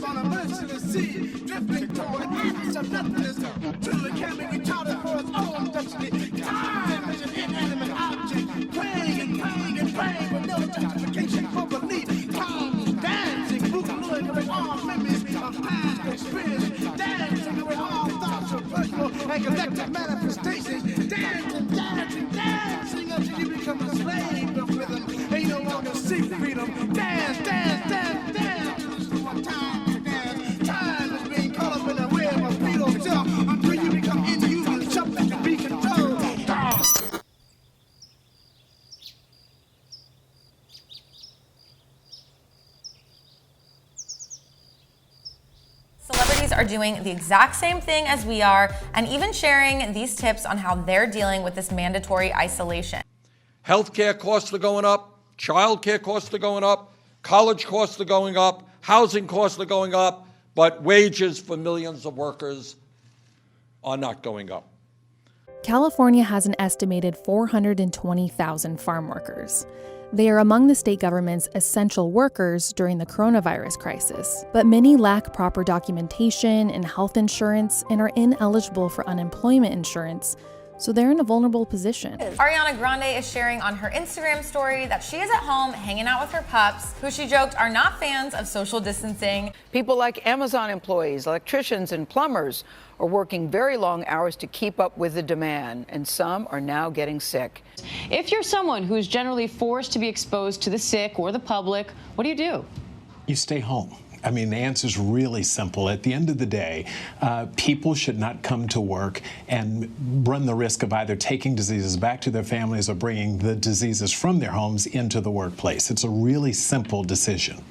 ship on a merciless sea, drifting toward ends of nothingness. Truly can be retarded for its own destiny. Time is an inanimate object, praying and praying and praying with no justification for belief. Time is dancing, boogalooing away all memories of past experience, dancing away all thoughts of personal and collective manifestations, dancing, dancing, dancing until you become a slave of rhythm and you no longer seek freedom. Dance, dance, dance, dance. This is what time to dance. Time is being caught up in a web of fetal self until you become inhuman, something to be controlled. Celebrities are doing the exact same thing as we are, and even sharing these tips on how they're dealing with this mandatory isolation. Healthcare costs are going up, childcare costs are going up, college costs are going up, housing costs are going up, but wages for millions of workers are not going up. California has an estimated 420,000 farm workers. They are among the state government's essential workers during the coronavirus crisis, but many lack proper documentation and health insurance and are ineligible for unemployment insurance, so they're in a vulnerable position. Ariana Grande is sharing on her Instagram story that she is at home hanging out with her pups, who she joked are not fans of social distancing. People like Amazon employees, electricians, and plumbers are working very long hours to keep up with the demand, and some are now getting sick. If you're someone who is generally forced to be exposed to the sick or the public, what do? You stay home. I mean, the answer is really simple. At the end of the day, people should not come to work and run the risk of either taking diseases back to their families or bringing the diseases from their homes into the workplace. It's a really simple decision.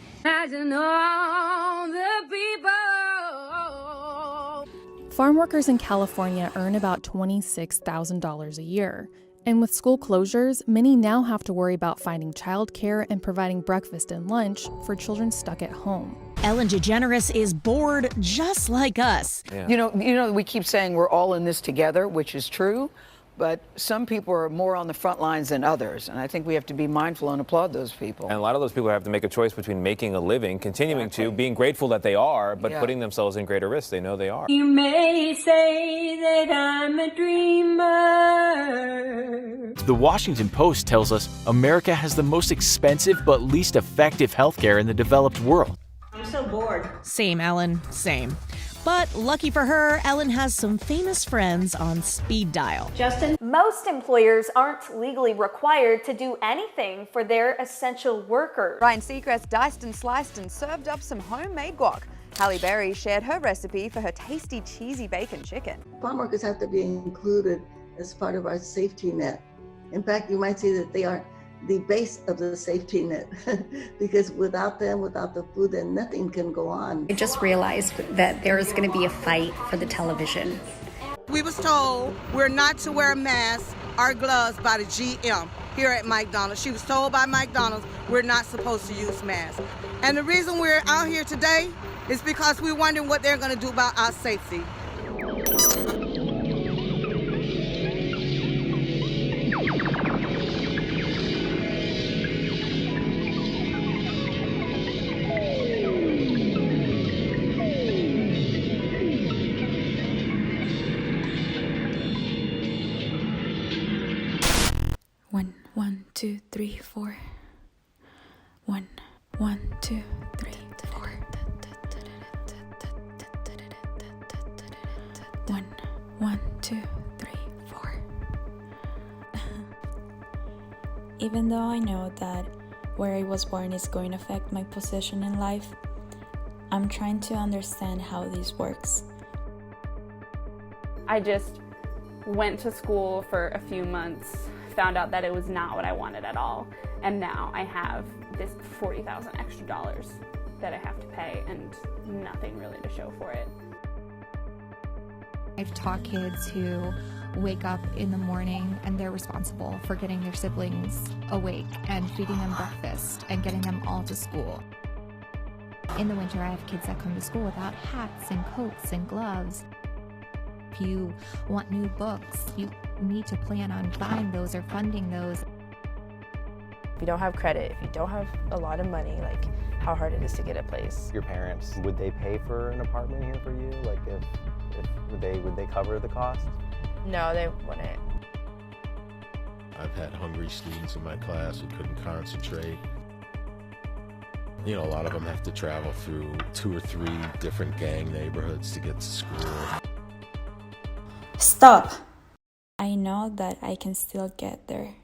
Farm workers in California earn about $26,000 a year. And with school closures, many now have to worry about finding childcare and providing breakfast and lunch for children stuck at home. Ellen DeGeneres is bored just like us. Yeah. You know, we keep saying we're all in this together, which is true, but some people are more on the front lines than others, and I think we have to be mindful and applaud those people. And a lot of those people have to make a choice between making a living, continuing to, being grateful that they are, but putting themselves in greater risk. They know they are. You may say that I'm a dreamer. The Washington Post tells us America has the most expensive but least effective healthcare in the developed world. I'm so bored. Same, Ellen, same. But lucky for her, Ellen has some famous friends on speed dial. Justin? Most employers aren't legally required to do anything for their essential workers. Ryan Seacrest diced and sliced and served up some homemade guac. Halle Berry shared her recipe for her tasty cheesy bacon chicken. Farm workers have to be included as part of our safety net. In fact, you might say that they are the base of the safety net because without them, without the food, then nothing can go on. I just realized that there is going to be a fight for the television. We was told we're not to wear a mask or gloves by the GM here at McDonald's. She was told by McDonald's we're not supposed to use masks. And the reason we're out here today is because we're wondering what they're going to do about our safety. One, two, three, four. 1, 2, 3, 4. 1, 2, 3, 4. Even though I know that where I was born is going to affect my position in life, I'm trying to understand how this works. I just went to school for a few months, found out that it was not what I wanted at all, and now I have this $40,000 extra that I have to pay and nothing really to show for it. I've taught kids who wake up in the morning and they're responsible for getting their siblings awake and feeding them breakfast and getting them all to school. In the winter, I have kids that come to school without hats and coats and gloves. If you want new books, you need to plan on buying those or funding those. If you don't have credit, if you don't have a lot of money, like how hard it is to get a place. Your parents, would they pay for an apartment here for you? Like if would they cover the cost? No, they wouldn't. I've had hungry students in my class who couldn't concentrate. You know, a lot of them have to travel through 2 or 3 different gang neighborhoods to get to school. Stop! I know that I can still get there.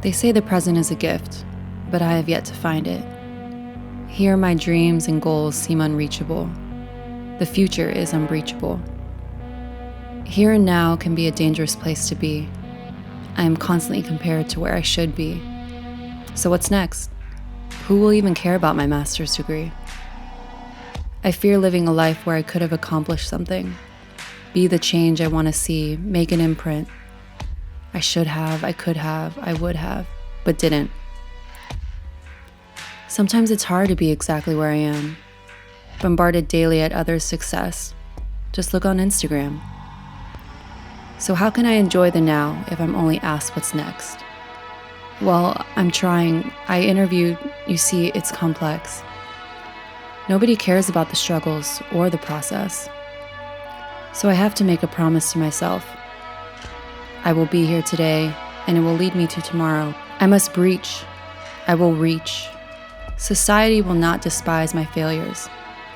They say the present is a gift, but I have yet to find it. Here my dreams and goals seem unreachable. The future is unbreachable. Here and now can be a dangerous place to be. I am constantly compared to where I should be. So what's next? Who will even care about my master's degree? I fear living a life where I could have accomplished something, be the change I want to see, make an imprint. I should have, I could have, I would have, but didn't. Sometimes it's hard to be exactly where I am, bombarded daily at others' success. Just look on Instagram. So how can I enjoy the now if I'm only asked what's next? Well, I'm trying. I interviewed, you see, it's complex. Nobody cares about the struggles or the process. So I have to make a promise to myself. I will be here today, and it will lead me to tomorrow. I must breach. I will reach. Society will not despise my failures.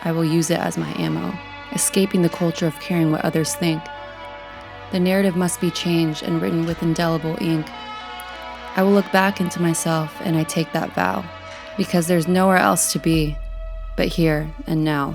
I will use it as my ammo, escaping the culture of caring what others think. The narrative must be changed and written with indelible ink. I will look back into myself, and I take that vow, because there's nowhere else to be but here and now.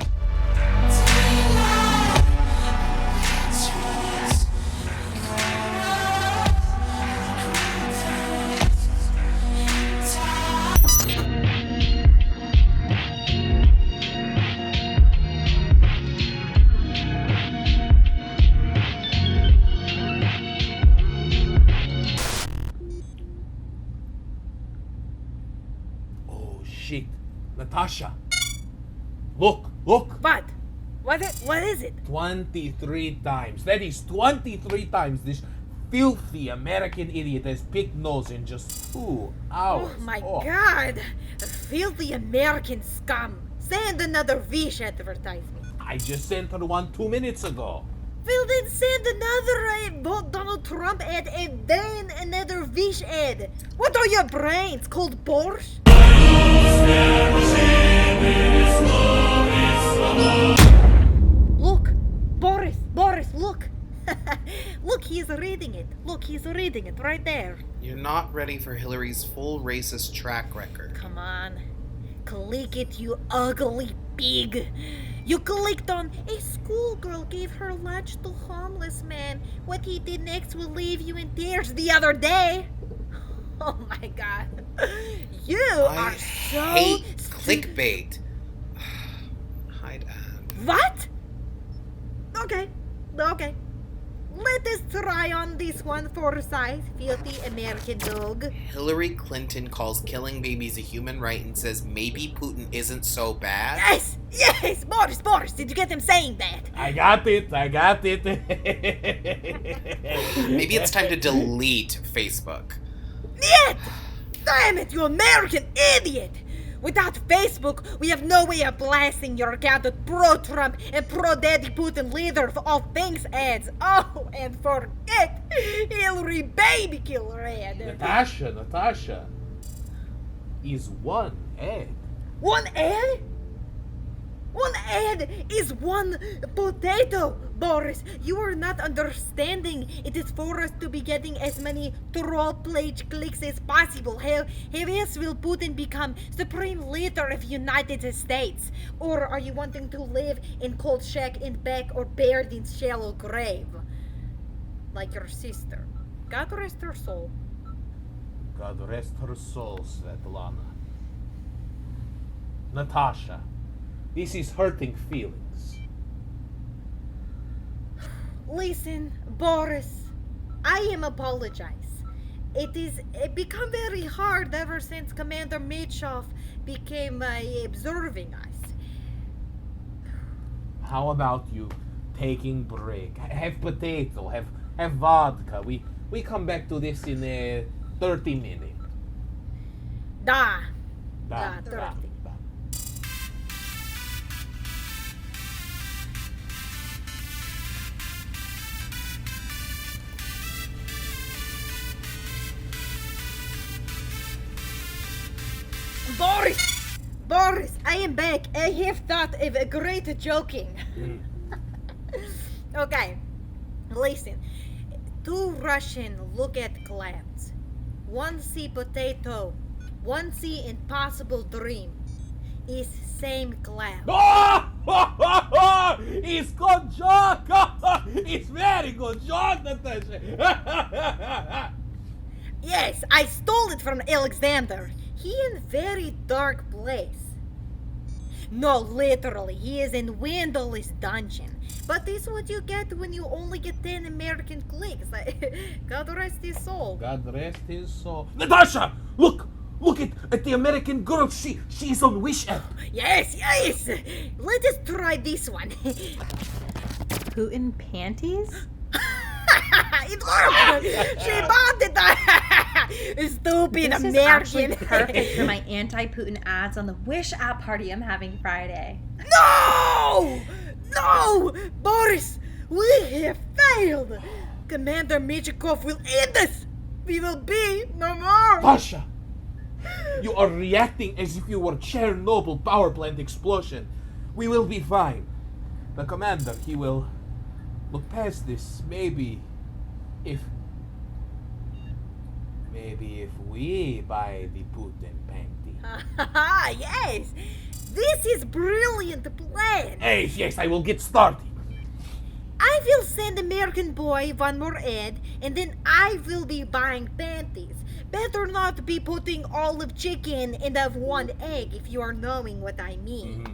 Shit. Natasha. Look. What? What is it? 23 times. That is 23 times this filthy American idiot has picked nose in just 2 hours. Oh my God. Filthy American scum. Send another Wish advertisement. I just sent her one 2 minutes ago. Well, then send another Donald Trump ad and then another Wish ad. What are your brains? Called Borscht? Look, Boris, look. Look, he's reading it. Look, he's reading it right there. You're not ready for Hillary's full racist track record. Come on. Click it, you ugly pig. You clicked on a schoolgirl gave her lunch to homeless man. What he did next will leave you in tears the other day. Oh my God. You are so... I hate clickbait. Hide ad. What? Okay. Let us try on this one for size, filthy American dog. Hillary Clinton calls killing babies a human right and says maybe Putin isn't so bad. Yes, Boris, did you get him saying that? I got it. Maybe it's time to delete Facebook. Yet! Damn it, you American idiot! Without Facebook, we have no way of blasting your account with pro-Trump and pro-Daddy Putin leader of all things ads. Oh, and forget Hillary baby killer ad. Natasha. Is one ad. One ad? One ad is one potato, Boris. You are not understanding. It is for us to be getting as many troll page clicks as possible. How else will Putin become supreme leader of United States? Or are you wanting to live in cold shack in back or buried in shallow grave? Like your sister. God rest her soul. God rest her soul, Svetlana. Natasha, this is hurting feelings. Listen, Boris, I am apologize. It become very hard ever since Commander Mitchov became observing us. How about you taking break? Have potato, have vodka. We come back to this in 30 minutes. Da, 30. Boris, I am back. I have thought of a great joking. Okay, listen. Two Russian look at clouds. One see potato, one see impossible dream. Is same cloud. It's good joke! It's very good joke, Natasha! Yes, I stole it from Alexander. He in very dark place. No, literally, he is in windowless dungeon. But this is what you get when you only get 10 American clicks. God rest his soul. God rest his soul. Natasha! Look at the American girl. She's on Wish app. Yes. Let us try this one. Putin panties? It worked! She bought it! Stupid This is American. actually perfect for my anti-Putin ads on the Wish app party I'm having Friday. No! Boris, we have failed. Commander Michikov will end us. We will be no more. Pasha! You are reacting as if you were Chernobyl power plant explosion. We will be fine. The commander, he will look past this. Maybe if we buy the Putin panty. Yes, this is brilliant plan. Yes, I will get started. I will send American boy one more ad, and then I will be buying panties. Better not be putting all of chicken and of one egg, if you are knowing what I mean.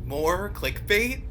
More clickbait?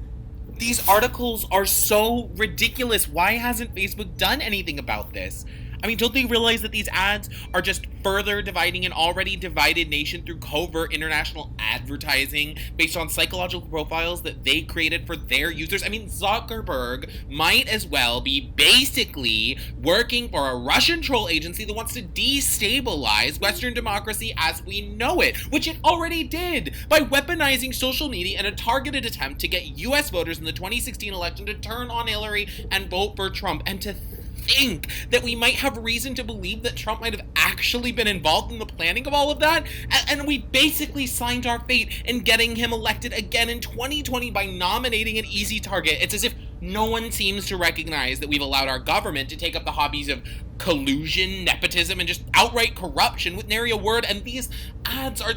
These articles are so ridiculous. Why hasn't Facebook done anything about this? I mean, don't they realize that these ads are just further dividing an already divided nation through covert international advertising based on psychological profiles that they created for their users? I mean, Zuckerberg might as well be basically working for a Russian troll agency that wants to destabilize Western democracy as we know it, which it already did by weaponizing social media in a targeted attempt to get US voters in the 2016 election to turn on Hillary and vote for Trump. And to think that we might have reason to believe that Trump might have actually been involved in the planning of all of that, and we basically signed our fate in getting him elected again in 2020 by nominating an easy target. It's as if no one seems to recognize that we've allowed our government to take up the hobbies of collusion, nepotism, and just outright corruption with nary a word, and these ads are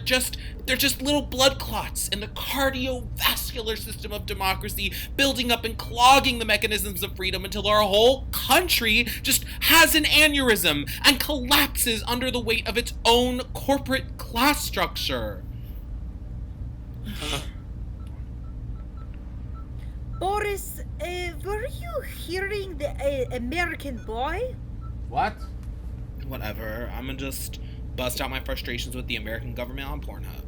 they're just little blood clots in the cardiovascular system of democracy, building up and clogging the mechanisms of freedom until our whole country just has an aneurysm and collapses under the weight of its own corporate class structure. Boris, were you hearing the American boy? What? Whatever. I'm gonna just bust out my frustrations with the American government on Pornhub.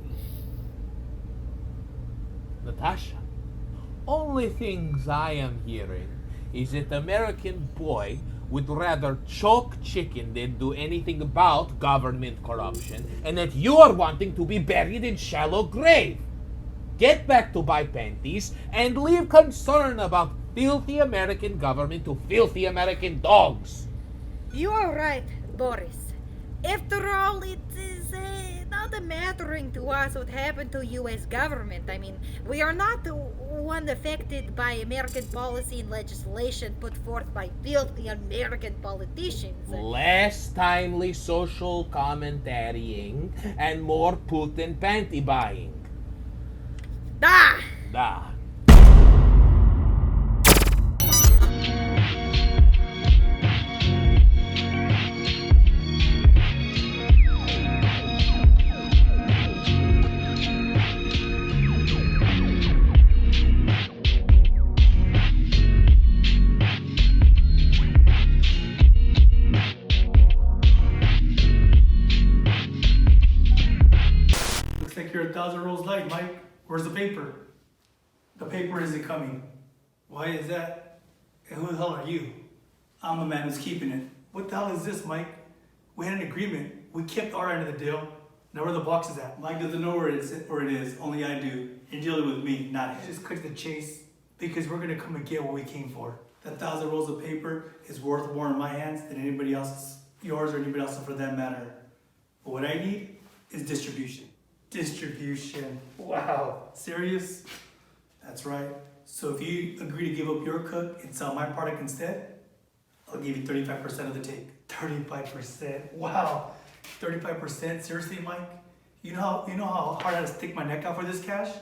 Natasha, only things I am hearing is that the American boy would rather choke chicken than do anything about government corruption, and that you are wanting to be buried in shallow grave. Get back to buy panties and leave concern about filthy American government to filthy American dogs. You are right, Boris. After all, it is not mattering to us what happened to U.S. government. I mean, we are not the one affected by American policy and legislation put forth by filthy American politicians. Less timely social commentarying and more Putin panty buying. Da. like you're 1,000 rolls late, Mike. Where's the paper? The paper isn't coming. Why is that? And who the hell are you? I'm the man who's keeping it. What the hell is this, Mike? We had an agreement. We kept our end of the deal. Now where the box is at? Mike doesn't know where it is. Only I do. You're dealing with me, not him. Just cut the chase because we're gonna come and get what we came for. That 1,000 rolls of paper is worth more in my hands than anybody else's, yours or anybody else's for that matter. But what I need is distribution. Distribution. Wow. Serious? That's right. So if you agree to give up your cook and sell my product instead, I'll give you 35% of the take. 35%? Wow. 35%? Seriously, Mike? You know how hard I had to stick my neck out for this cash?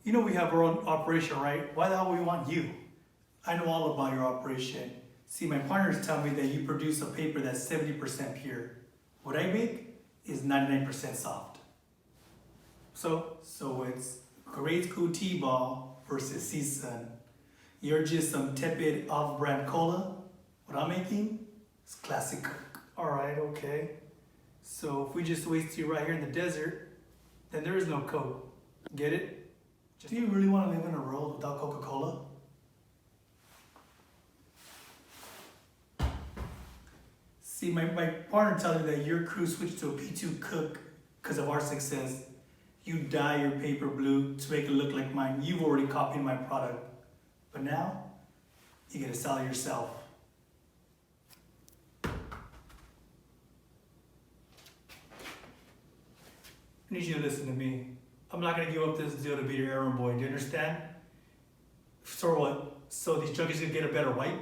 You know we have our own operation, right? Why the hell would we want you? I know all about your operation. See, my partners tell me that you produce a paper that's 70% pure. What I make is 99% soft. So it's grade school T-ball versus CSUN. You're just some tepid off-brand cola. What I'm making is classic Coke. All right, okay. So if we just waste you right here in the desert, then there is no Coke. Get it? Do you really want to live in a world without Coca-Cola? See, my partner tells me that your crew switched to a P2 cook because of our success. You dye your paper blue to make it look like mine. You've already copied my product. But now, you get to sell it yourself. I need you to listen to me. I'm not gonna give up this deal to be your errand boy, do you understand? So what? So these junkies gonna get a better wipe?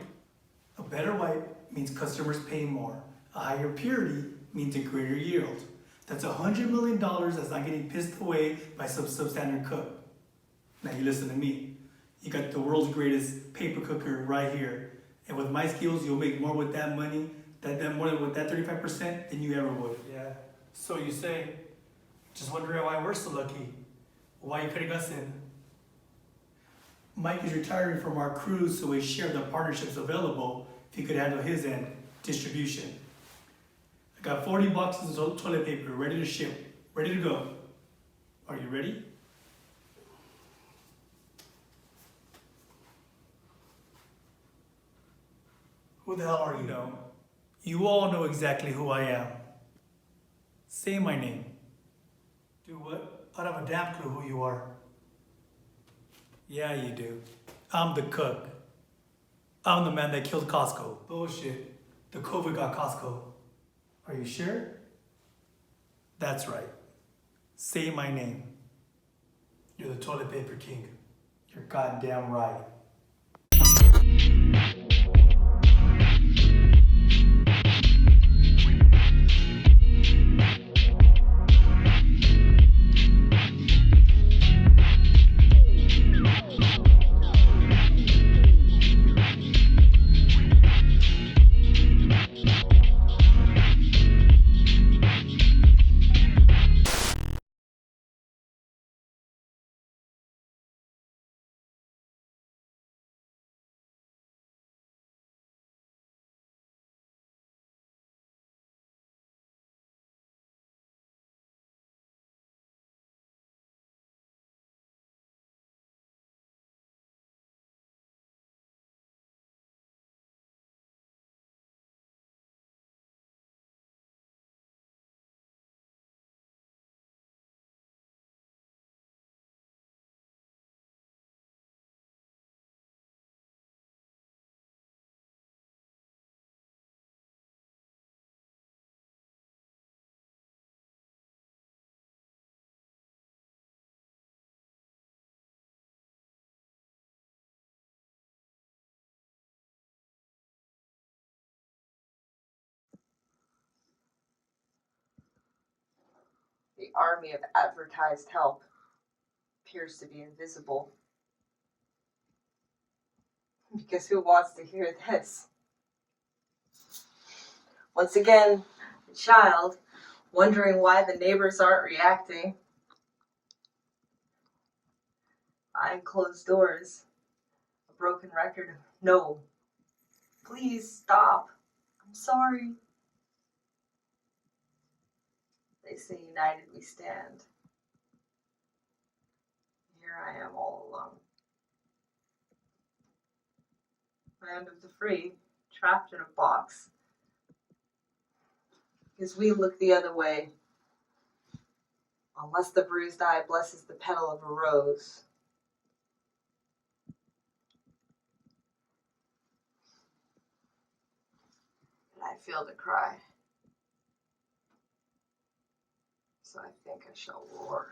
A better wipe means customers paying more. A higher purity means a greater yield. That's $100 million that's not getting pissed away by some substandard cook. Now you listen to me. You got the world's greatest paper cooker right here. And with my skills, you'll make more with that money, more with that 35% than you ever would. Yeah. So you say, just wondering why we're so lucky. Why you cutting us in? Mike is retiring from our crew, so we share the partnerships available if he could handle his end, distribution. I got 40 boxes of toilet paper ready to ship, ready to go. Are you ready? Who the hell are you? No. You all know exactly who I am. Say my name. Do what? I don't have a damn clue who you are. Yeah, you do. I'm the cook. I'm the man that killed Costco. Bullshit. The COVID got Costco. Are you sure? That's right. Say my name. You're the toilet paper king. You're goddamn right. The army of advertised help appears to be invisible. Because who wants to hear this? Once again, the child, wondering why the neighbors aren't reacting. Behind closed doors, a broken record of no. Please stop. I'm sorry. They say united we stand. here I am all alone. Land of the free, trapped in a box. Because we look the other way. Unless the bruised eye blesses the petal of a rose. And I feel the cry. So I think I shall roar.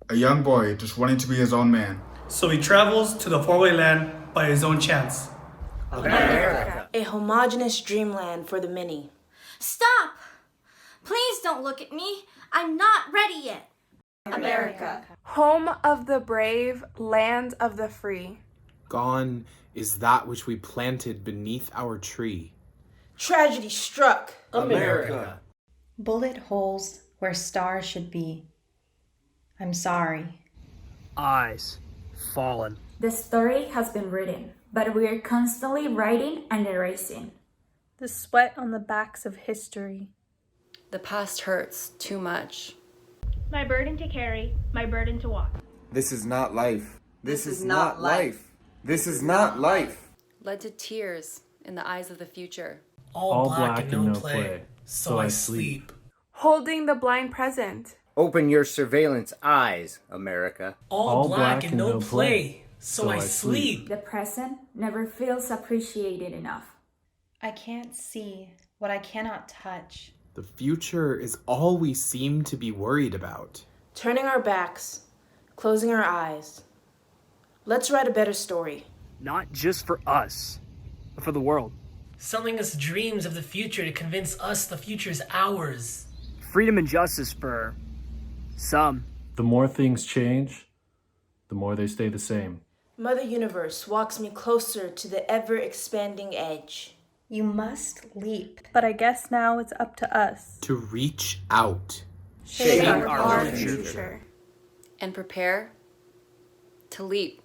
A young boy just wanting to be his own man. So he travels to the faraway land by his own chance. America. A homogeneous dreamland for the many. Stop! Please don't look at me. I'm not ready yet. America. Home of the brave, land of the free. Gone is that which we planted beneath our tree. Tragedy struck. America. Bullet holes where stars should be. I'm sorry. Eyes fallen. The story has been written, but we are constantly writing and erasing. The sweat on the backs of history. The past hurts too much. My burden to carry, my burden to walk. This is not life. This is not life. This is not life. Led to tears in the eyes of the future. All black and no play, so I sleep. Holding the blind present. Open your surveillance eyes, America. All black and no play, so I sleep. The present never feels appreciated enough. I can't see what I cannot touch. The future is all we seem to be worried about. Turning our backs, closing our eyes. Let's write a better story. Not just for us, but for the world. Selling us dreams of the future to convince us the future is ours. Freedom and justice for some. The more things change, the more they stay the same. Mother Universe walks me closer to the ever-expanding edge. You must leap. But I guess now it's up to us. To reach out. Shape our future. And prepare to leap.